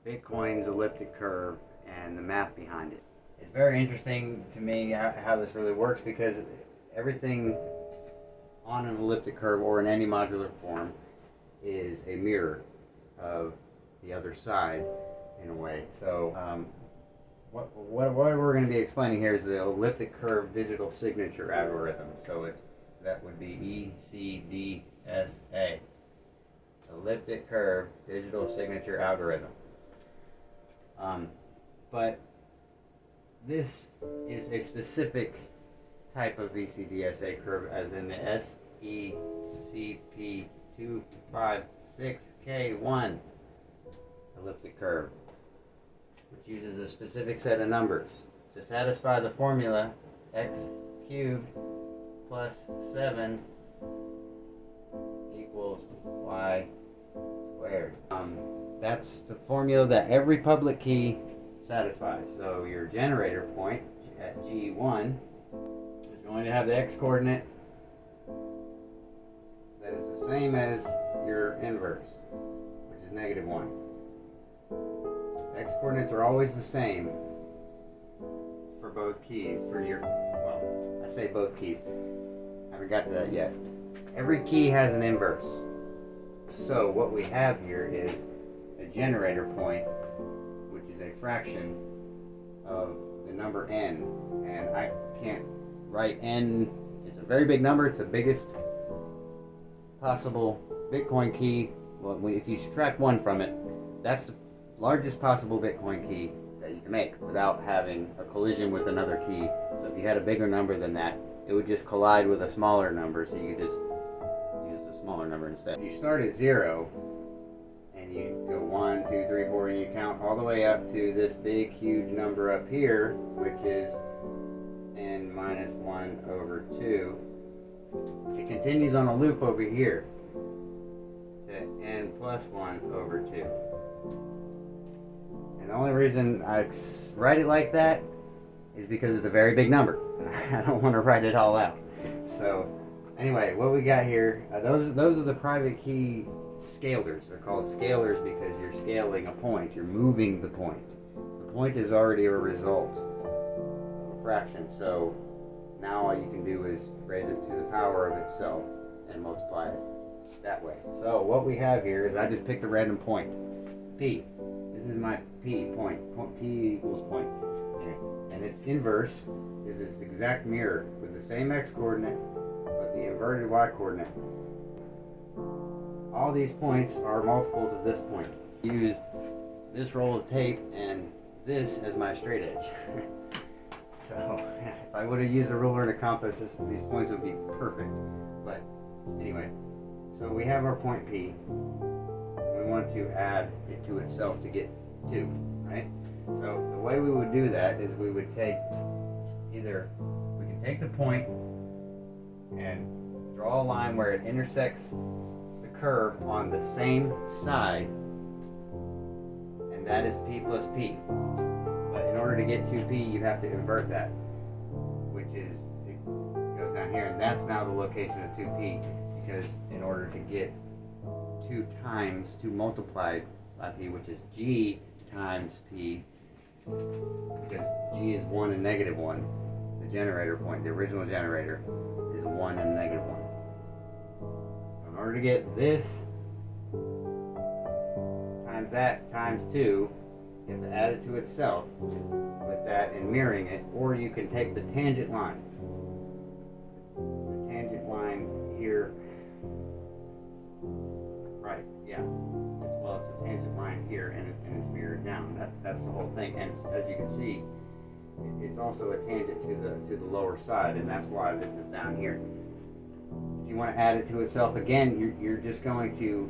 Bitcoin's elliptic curve and the math behind it. It's very interesting to me how this really works, because everything on an elliptic curve or in any modular form is a mirror of the other side in a way. So what we're going to be explaining here is the elliptic curve digital signature algorithm. So that would be ECDSA, elliptic curve digital signature algorithm. But this is a specific type of ECDSA curve, as in the SECP256k1 elliptic curve, which uses a specific set of numbers to satisfy the formula x cubed plus 7 equals y squared. That's the formula that every public key satisfies. So your generator point at G1 is going to have the x coordinate that is the same as your inverse, which is -1. X coordinates are always the same for both keys. Well, I say both keys. I haven't got to that yet. Every key has an inverse. So what we have here is a generator point, which is a fraction of the number n. And I can't write n. It's a very big number. It's the biggest possible Bitcoin key. Well, if you subtract 1 from it, that's the largest possible Bitcoin key that you can make without having a collision with another key. So if you had a bigger number than that, it would just collide with a smaller number, so you could just use the smaller number instead. If you start at 0 and you go 1, 2, 3, 4, and you count all the way up to this big huge number up here, which is n minus 1 over 2, it continues on a loop over here to n plus 1 over 2. And the only reason I write it like that is because it's a very big number. I don't want to write it all out. So anyway, what we got here, those are the private key scalars. They're called scalars because you're scaling a point. You're moving the point. The point is already a result of a fraction. So now all you can do is raise it to the power of itself and multiply it that way. So what we have here is, I just picked a random point, P. This is my P point. P equals point. And its inverse is its exact mirror with the same x coordinate but the inverted y coordinate. All these points are multiples of this point. I used this roll of tape and this as my straight edge. So if I would have used a ruler and a compass, these points would be perfect. But anyway, so we have our point P. We want to add it to itself to get 2, right? So the way we would do that is we would take we can take the point and draw a line where it intersects the curve on the same side, and that is P plus P. But in order to get 2P, you have to invert that, which is, it goes down here, and that's now the location of 2P, because in order to get 2 multiplied by P, which is G times P, because G is 1 and -1, the generator point, the original generator, is 1 and -1. So in order to get this times that times 2, you have to add it to itself with that and mirroring it, or you can take the tangent line. The tangent line here, right, yeah. It's the tangent line here, and it's mirrored down. That's the whole thing. And as you can see, it's also a tangent to the lower side, and that's why this is down here. If you want to add it to itself again, you're just going to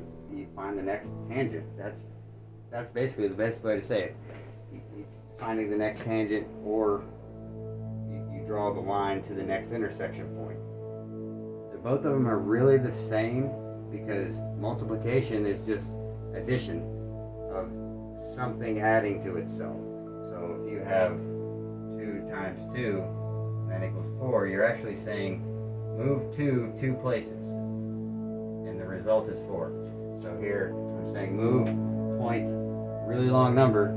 find the next tangent. That's basically the best way to say it. Finding the next tangent, or you draw the line to the next intersection point. Both of them are really the same, because multiplication is just addition of something adding to itself. So if you have 2 times 2, that equals 4, you're actually saying move 2 places, and the result is 4. So here I'm saying move point really long number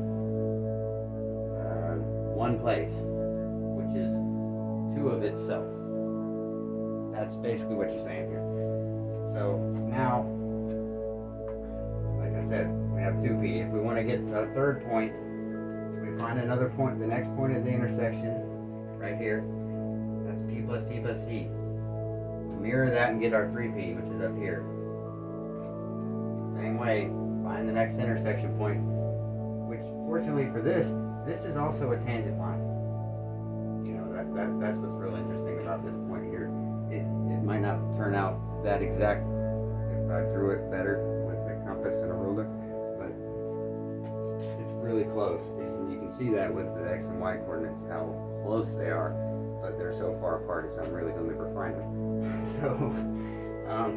one place, which is 2 of itself. That's basically what you're saying here. So now, like I said, we have 2p. If we want to get a third point, we find another point, the next point at the intersection, right here. That's p plus p plus c. Mirror that and get our 3p, which is up here. Same way, find the next intersection point, which fortunately for this is also a tangent line. You know, that's what's real interesting about this point here. It might not turn out that exact if I drew it better with the compass and a ruler, but it's really close. And you can see that with the x and y coordinates, how close they are, but they're so far apart it's unreal, you'll never find them. So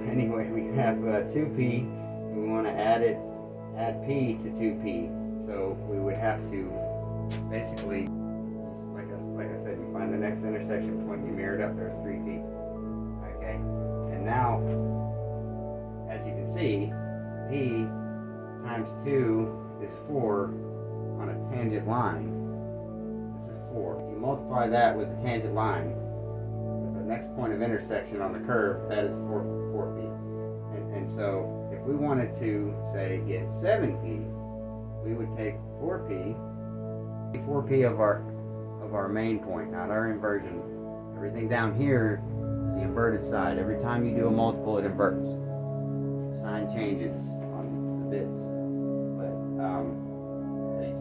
anyway, we have 2p, and we want to add p to 2p. So we would have to basically, like I said, you find the next intersection point, you mirror it up, there's 3p. Okay, and now, as you can see, p times 2 is 4 on a tangent line. This is 4. If you multiply that with the tangent line, with the next point of intersection on the curve, that is 4p. And so, if we wanted to, say, get 7p, we would take 4p of our main point, not our inversion. Everything down here is the inverted side. Every time you do a multiple, it inverts. The sign changes on the bits. But so you take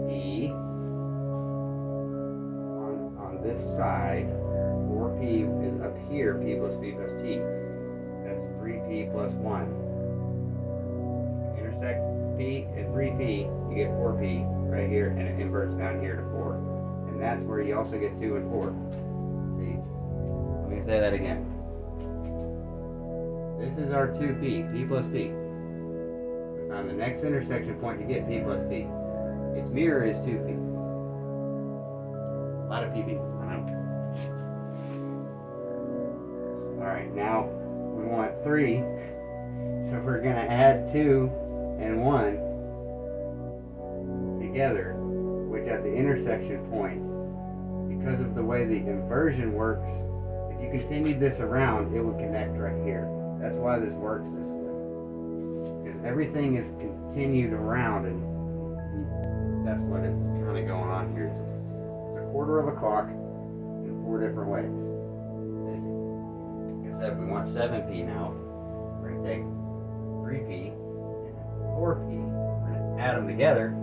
p on this side. 4p is up here. P plus p plus p. That's 3p plus 1. Intersect p and 3p, you get 4p right here, and it inverts down here to 4. And that's where you also get 2 and 4. See? Let me say that again. This is our 2p, p plus p. We found the next intersection point to get p plus p. Its mirror is 2p. A lot of pb. I know. Alright, now we want 3. So we're going to add 2 and 1 together, which at the intersection point, because of the way the inversion works, if you continued this around, it would connect right here. That's why this works this way, because everything is continued around, and that's what it's kind of going on here. It's a quarter of a clock in 4 different ways. Like I said, we want 7p now. We're going to take 3p and 4p. We're going to add them together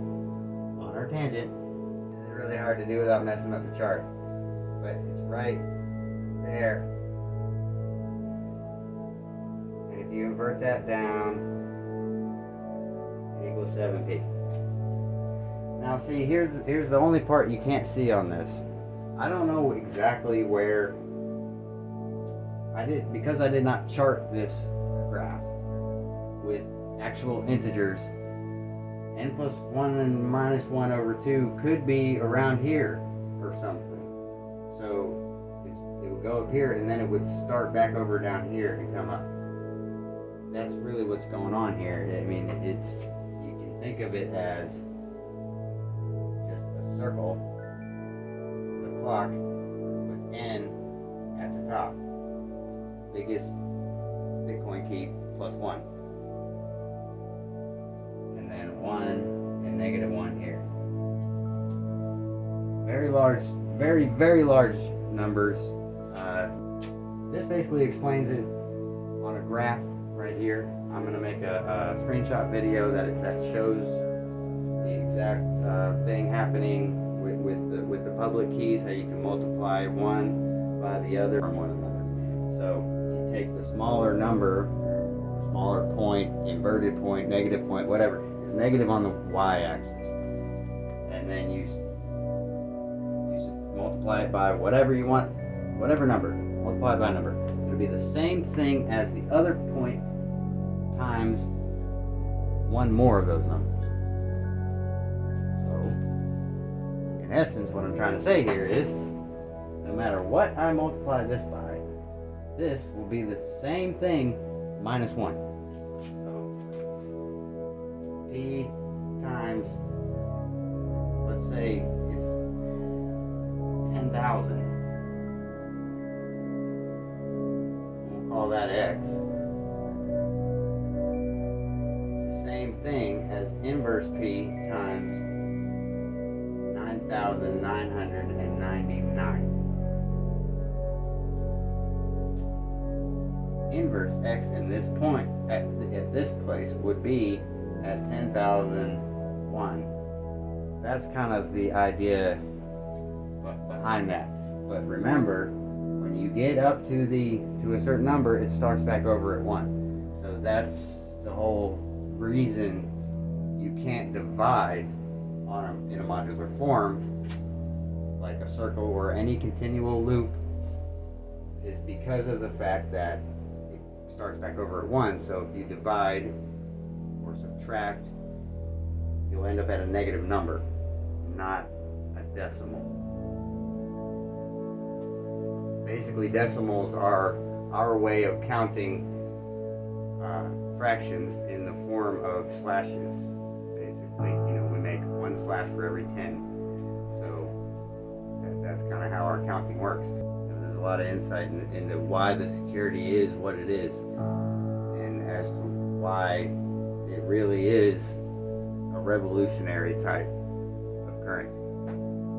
on our tangent. It's really hard to do without messing up the chart, but it's right there. And if you invert that down, it equals 7p. Now see, here's the only part you can't see on this. I don't know exactly where because I did not chart this graph with actual integers. N plus 1 and minus 1 over 2 could be around here or something. So it would go up here, and then it would start back over down here and come up. That's really what's going on here. I mean, you can think of it as just a circle, the clock, with N at the top. Biggest Bitcoin key plus 1. And then 1 and negative 1 here. Very large, very, very large numbers. This basically explains it on a graph right here. I'm going to make a screenshot video that shows the exact thing happening with the public keys, how you can multiply one by the other from one another. So you take the smaller number, smaller point, inverted point, negative point, whatever, is negative on the y-axis, and then you multiply it by whatever you want, whatever number, multiply it by a number. It'll be the same thing as the other point times one more of those numbers. So, in essence, what I'm trying to say here is, no matter what I multiply this by, this will be the same thing minus 1. So, p times, let's say it's 10,000. We'll call that X. It's the same thing as inverse P times 9,999. Inverse X in this point at this place would be at 10,001. That's kind of the idea behind that. But remember, when you get up to a certain number, it starts back over at 1. So that's the whole reason you can't divide in a modular form, like a circle or any continual loop, is because of the fact that it starts back over at 1. So if you divide or subtract, you'll end up at a negative number, not a decimal. Basically, decimals are our way of counting fractions in the form of slashes. Basically, we make 1 slash for every 10. So that's kind of how our counting works. There's a lot of insight into why the security is what it is, and as to why it really is a revolutionary type of currency.